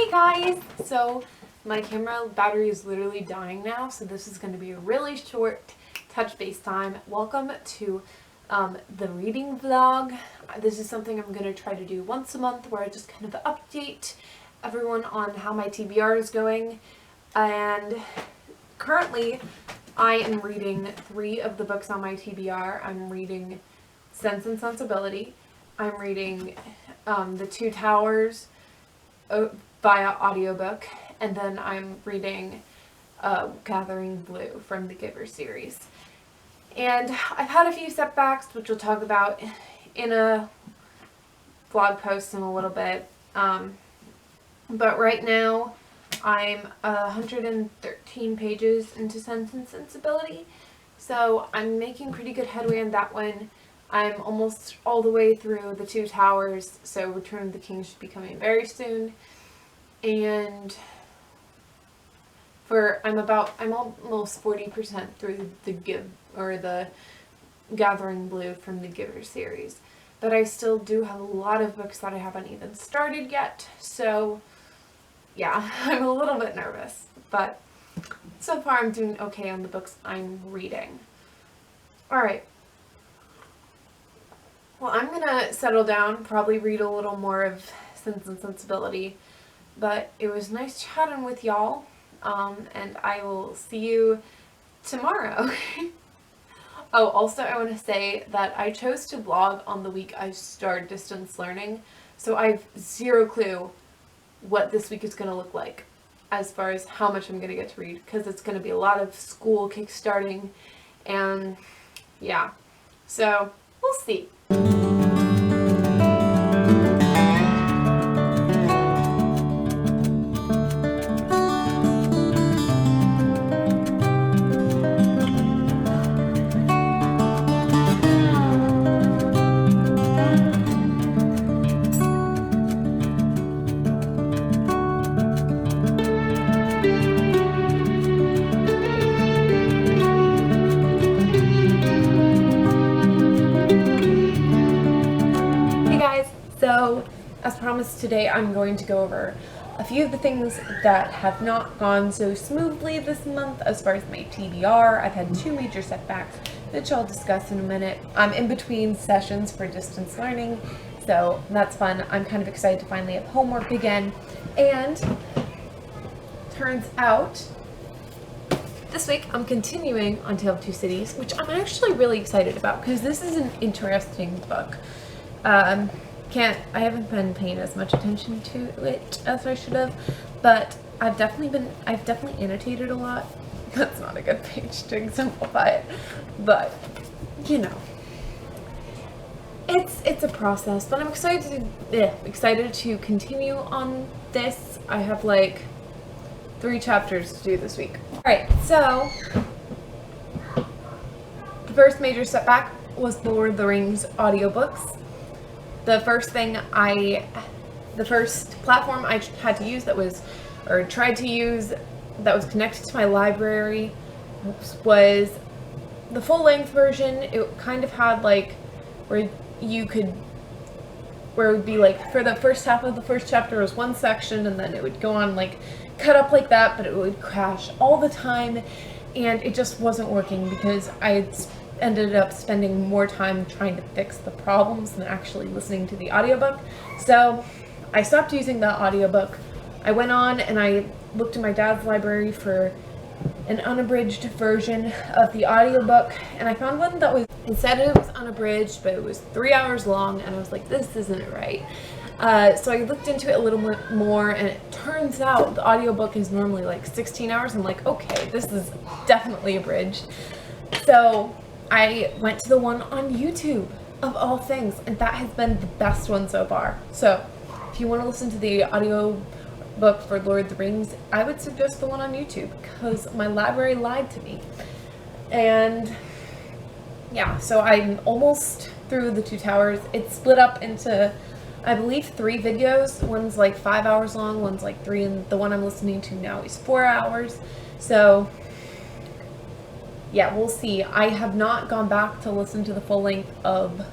Hey guys! So my camera battery is literally dying now, so this is going to be a really short touch base time. Welcome to the reading vlog. This is something I'm going to try to do once a month where I just kind of update everyone on how my TBR is going. And currently I am reading 3 of the books on my TBR. I'm reading Sense and Sensibility. I'm reading The Two Towers via audiobook, and then I'm reading Gathering Blue from the Giver series. And I've had a few setbacks, which we'll talk about in a blog post in a little bit. But right now I'm 113 pages into Sense and Sensibility, so I'm making pretty good headway on that one. I'm almost all the way through The Two Towers, so Return of the King should be coming very soon. And I'm almost 40% through the Gathering Blue from the Giver series. But I still do have a lot of books that I haven't even started yet, so yeah, I'm a little bit nervous. But so far I'm doing okay on the books I'm reading. Alright. Well, I'm gonna settle down, probably read a little more of Sense and Sensibility, but it was nice chatting with y'all, and I will see you tomorrow. Oh, also I want to say that I chose to vlog on the week I start distance learning, so I have zero clue what this week is going to look like as far as how much I'm going to get to read, because it's going to be a lot of school kickstarting, and yeah, so we'll see. So, as promised, today I'm going to go over a few of the things that have not gone so smoothly this month as far as my TBR. I've had 2 major setbacks, which I'll discuss in a minute. I'm in between sessions for distance learning, so that's fun. I'm kind of excited to finally have homework again. And turns out this week I'm continuing on Tale of Two Cities, which I'm actually really excited about because this is an interesting book. I haven't been paying as much attention to it as I should have, but I've definitely annotated a lot. That's not a good page to exemplify it, but you know, it's a process. But I'm excited to continue on this. I have like 3 chapters to do this week. All right, so the first major setback was the Lord of the Rings audiobooks. The first platform I had to use tried to use that was connected to my library was the full-length version. It kind of had like where it would be like for the first half of the first chapter was one section, and then it would go on like cut up like that, but it would crash all the time, and it just wasn't working because I ended up spending more time trying to fix the problems than actually listening to the audiobook. So I stopped using the audiobook. I went on and I looked in my dad's library for an unabridged version of the audiobook, and I found one that it said it was unabridged, but it was 3 hours long, and I was like, this isn't right. So I looked into it a little bit more, and it turns out the audiobook is normally like 16 hours. I'm like, okay, this is definitely abridged. So I went to the one on YouTube, of all things, and that has been the best one so far. So if you want to listen to the audio book for Lord of the Rings, I would suggest the one on YouTube, because my library lied to me. And yeah, so I'm almost through The Two Towers. It's split up into, I believe, 3 videos. One's like 5 hours long, one's like 3, and the one I'm listening to now is 4 hours. So yeah, we'll see. I have not gone back to listen to the full length of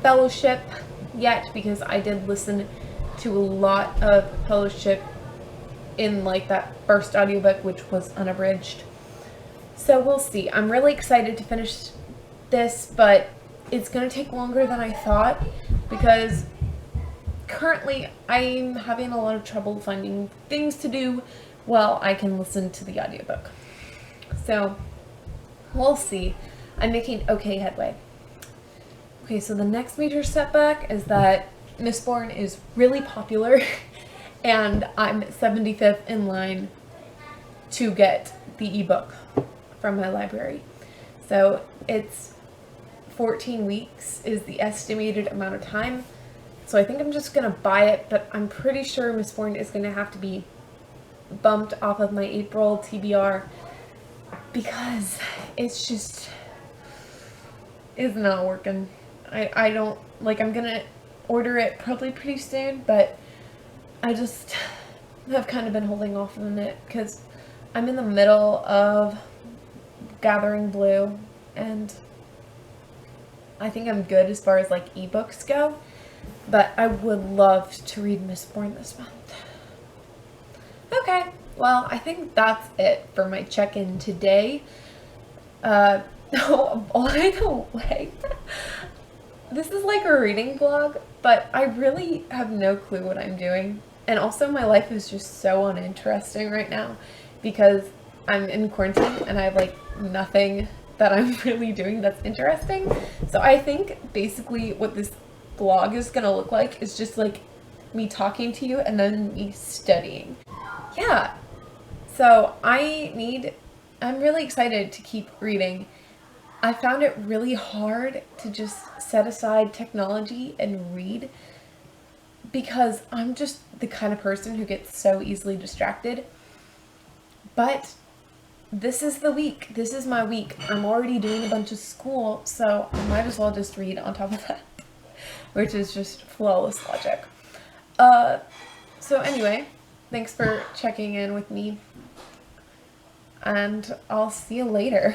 Fellowship yet, because I did listen to a lot of Fellowship in like that first audiobook, which was unabridged. So we'll see. I'm really excited to finish this, but it's going to take longer than I thought because currently I'm having a lot of trouble finding things to do while I can listen to the audiobook. So we'll see. I'm making okay headway. Okay, so the next major setback is that Mistborn is really popular and I'm 75th in line to get the ebook from my library. So it's 14 weeks is the estimated amount of time. So I think I'm just gonna buy it, but I'm pretty sure Mistborn is gonna have to be bumped off of my April TBR because it's just is not working. I don't like, I'm gonna order it probably pretty soon, but I just have kind of been holding off on it because I'm in the middle of Gathering Blue and I think I'm good as far as like ebooks go, but I would love to read Mistborn this month. Okay, well, I think that's it for my check-in today. By the way, this is like a reading vlog, but I really have no clue what I'm doing. And also my life is just so uninteresting right now because I'm in quarantine and I have like nothing that I'm really doing that's interesting. So I think basically what this vlog is gonna look like is just like me talking to you and then me studying. Yeah, so I'm really excited to keep reading. I found it really hard to just set aside technology and read because I'm just the kind of person who gets so easily distracted. But this is the week. This is my week. I'm already doing a bunch of school, so I might as well just read on top of that, which is just flawless logic. So anyway, thanks for checking in with me, and I'll see you later.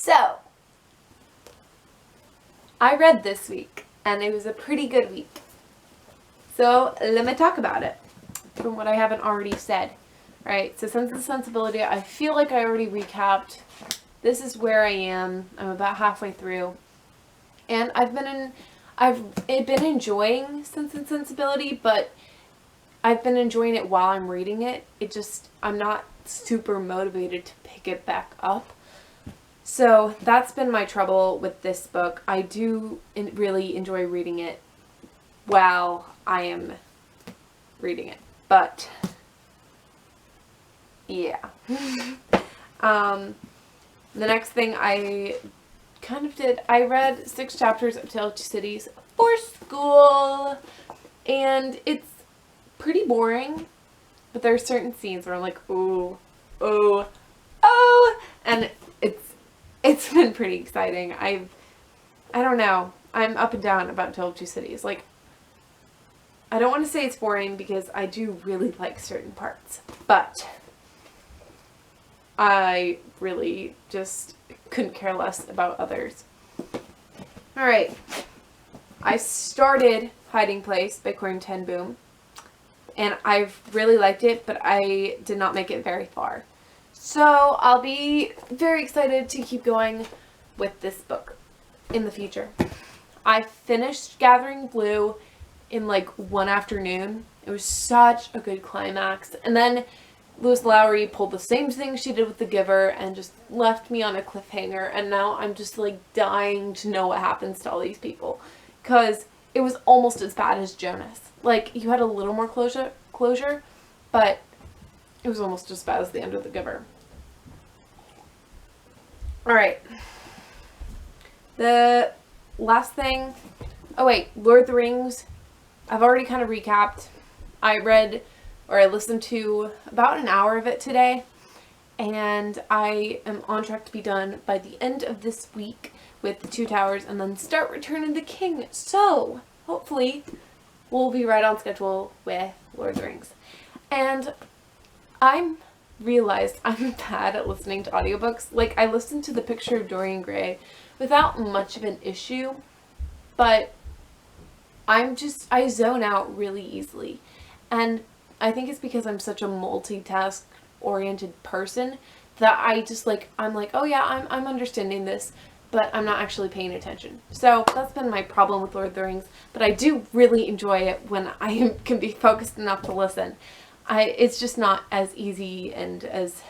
So, I read this week, and it was a pretty good week. So, let me talk about it, from what I haven't already said. Right, so Sense and Sensibility, I feel like I already recapped. This is where I am. I'm about halfway through. And I've been enjoying Sense and Sensibility, but I've been enjoying it while I'm reading it. I'm not super motivated to pick it back up. So that's been my trouble with this book. I do really enjoy reading it while I am reading it. But, yeah. The next thing I kind of did, I read 6 chapters of Tale of Two Cities for school. And it's pretty boring. But there are certain scenes where I'm like, ooh, oh, oh. And it's been pretty exciting. I don't know. I'm up and down about Tale of Two Cities. Like, I don't want to say it's boring because I do really like certain parts. But I really just couldn't care less about others. Alright. I started Hiding Place by Corey Ten Boom. And I've really liked it, but I did not make it very far. So I'll be very excited to keep going with this book in the future. I finished Gathering Blue in like one afternoon. It was such a good climax. And then Lois Lowry pulled the same thing she did with The Giver and just left me on a cliffhanger. And now I'm just like dying to know what happens to all these people. Because it was almost as bad as Jonas. Like, you had a little more closure, but it was almost as bad as the end of The Giver. Alright. The last thing... Oh wait, Lord of the Rings. I've already kind of recapped. I listened to about an hour of it today. And I am on track to be done by the end of this week with the Two Towers and then start Return of the King. So, hopefully, we'll be right on schedule with Lord of the Rings. And I'm realized I'm bad at listening to audiobooks. Like, I listened to The Picture of Dorian Gray without much of an issue, but I zone out really easily. And I think it's because I'm such a multitask-oriented person that I'm like, oh yeah, I'm understanding this, but I'm not actually paying attention. So that's been my problem with Lord of the Rings, but I do really enjoy it when I can be focused enough to listen. It's just not as easy and as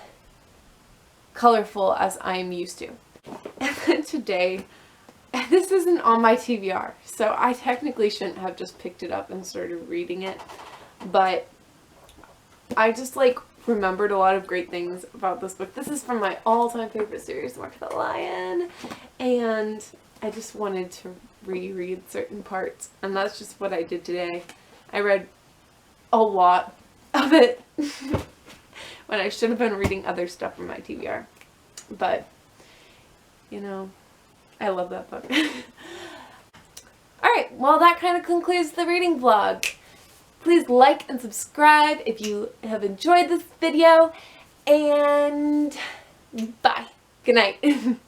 colorful as I'm used to. And then today, this isn't on my TBR, so I technically shouldn't have just picked it up and started reading it, but I just remembered a lot of great things about this book. This is from my all-time favorite series, Mark the Lion, and I just wanted to reread certain parts, and that's just what I did today. I read a lot of it when I should have been reading other stuff from my TBR, but you know, I love that book. Alright, well that kind of concludes the reading vlog. Please like and subscribe if you have enjoyed this video, and bye. Good night.